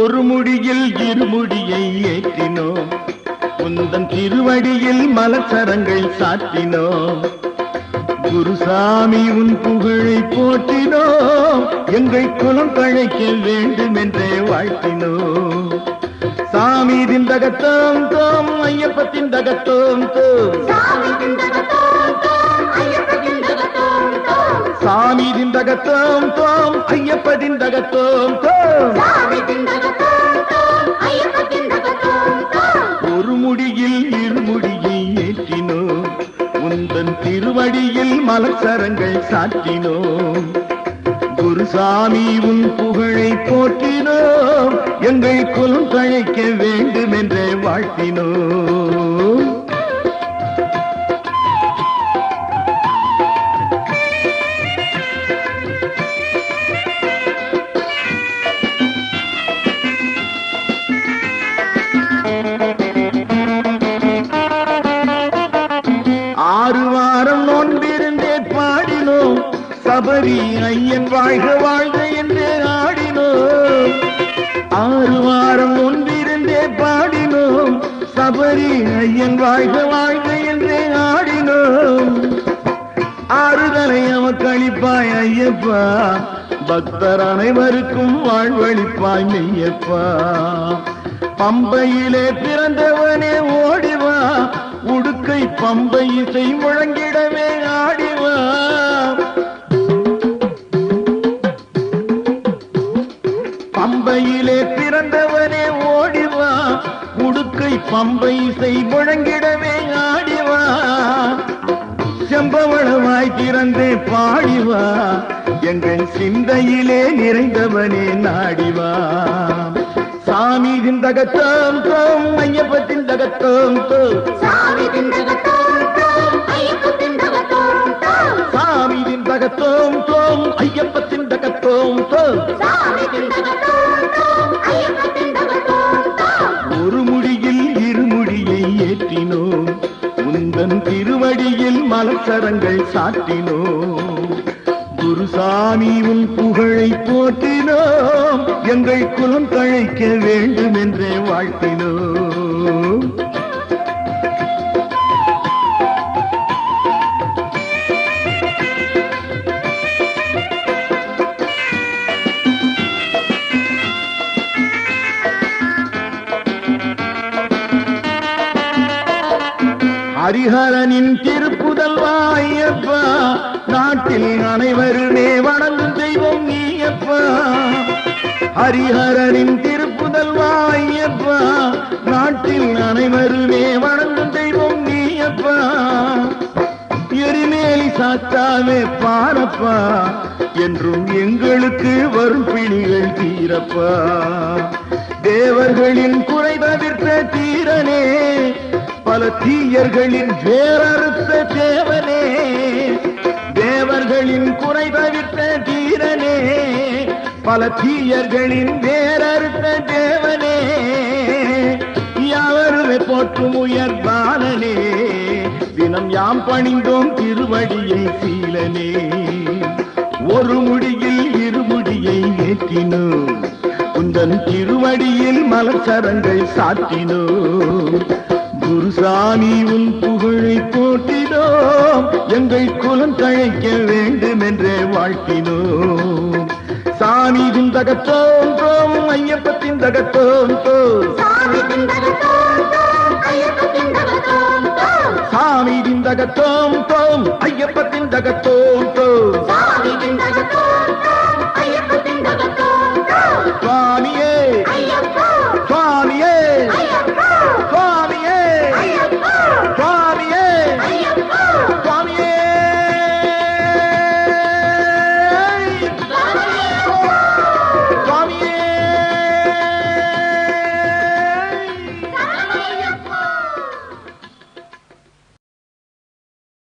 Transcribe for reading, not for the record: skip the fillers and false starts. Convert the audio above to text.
ஒரு முடியில் இருமுடியை ஏற்றினோம், உந்தன் திருவடியில் மலச்சரங்கள் சாற்றினோம். குருசாமி உன் புகழை போற்றினோம், எங்கள் குலம் தழைக்க வேண்டும் என்றே வாழ்த்தினோம். சாமி திந்தகத்தோம் தோம் ஐயப்பத்தின் தகத்தோம் தோம், சாமி திந்தகத்தோம் தோம் ஐயப்பத்தின் தகத்தோம். ஒரு முடியில் இருமுடியை ஏற்றினோம், உந்தன் திருவடியில் மலச்சரங்கள் சாற்றினோம். குருசாமி உன் புகழை போற்றினோம், எங்கள் குலம் தழைக்க வேண்டும் என்றே வாழ்த்தினோம். ஆறு வாரம் நோன்பிருந்தே பாடினோம், சபரி ஐயன் வாழ்க வாழ்க என்றே ஆடினோம். ஆறு வாரம் நோன்பிருந்தே பாடினோம், சபரி ஐயன் வாழ்க வாழ்க என்றே ஆடினோம். ஆறுதலை அவக்களிப்பாய் ஐயப்பா, பக்தர் அனைவருக்கும் வாழ்வழிப்பாய் மெய்யப்பா. பம்பையிலே பிறந்தவனே ஓடிவா, உடுக்கை பம்பை இசை முழங்கிடவே ஆடிவா. பம்பையிலே பிறந்தவனே ஓடிவா, உடுக்கை பம்பை இசை முழங்கிடவே ஆடிவா. செம்பவளமாய் திறந்து பாடிவா, எங்கள் சிந்தையிலே நிறைந்தவனே நாடிவா. சாமி திந்தகத்தோம் தோம் ஐயப்பத்தின் தகத்தோம் தோம், சாமி திந்தகத்தோம் தோம் ஐயப்பத்தின் தகத்தோம் தோம். ஒரு முடியில் இருமுடியை ஏற்றினோம், உந்தன் திருவடியில் மலச்சரங்கள் சாற்றினோம். குருசாமி உன் புகழை போற்றினோம், எங்கள் குலம் தழைக்க வேண்டும் என்றே வாழ்த்தினோம். ஹரிஹரனின் திருப்புதல்வா ஐயப்பா, நாட்டில் அனைவருமே வணங்கும் தெய்வம் நீயப்பா. ஹரிஹரனின் திருப்புதல்வா ஐயப்பா, நாட்டில் அனைவருமே வணங்கும் தெய்வம் நீயப்பா. எரிமேலி சாத்தாவே பாரப்பா, என்றும் எங்களுக்கு வரும் பிணிகள் தீரப்பா. தேவர்களின் குறை தவிர்த்த தீரனே, பல தீயர்களின் வேறறுத்த தேவனே. தேவர்களின் குறை தவிர்த்த தீரனே, பல தீயர்களின் வேறறுத்த தேவனே. யாவருமே போற்றும் உயர் பாலனே, தினம் யாம் பணிந்தோம் திருவடியை சீலனே. ஒரு முடியில் இருமுடியை ஏற்றினோம், உந்தன் திருவடியில் மலச்சரங்கள் சாற்றினோம். குருசாமி உன் புகழை போற்றினோம், எங்கள் குலம் தழைக்க வேண்டும் என்றே வாழ்த்தினோம். சாமி திந்தகத்தோம் தோம் ஐயப்பத்தின் தகத்தோம் தோம், சாமி திந்தகத்தோம் தோம் ஐயப்பத்தின் தகத்தோம் தோம்.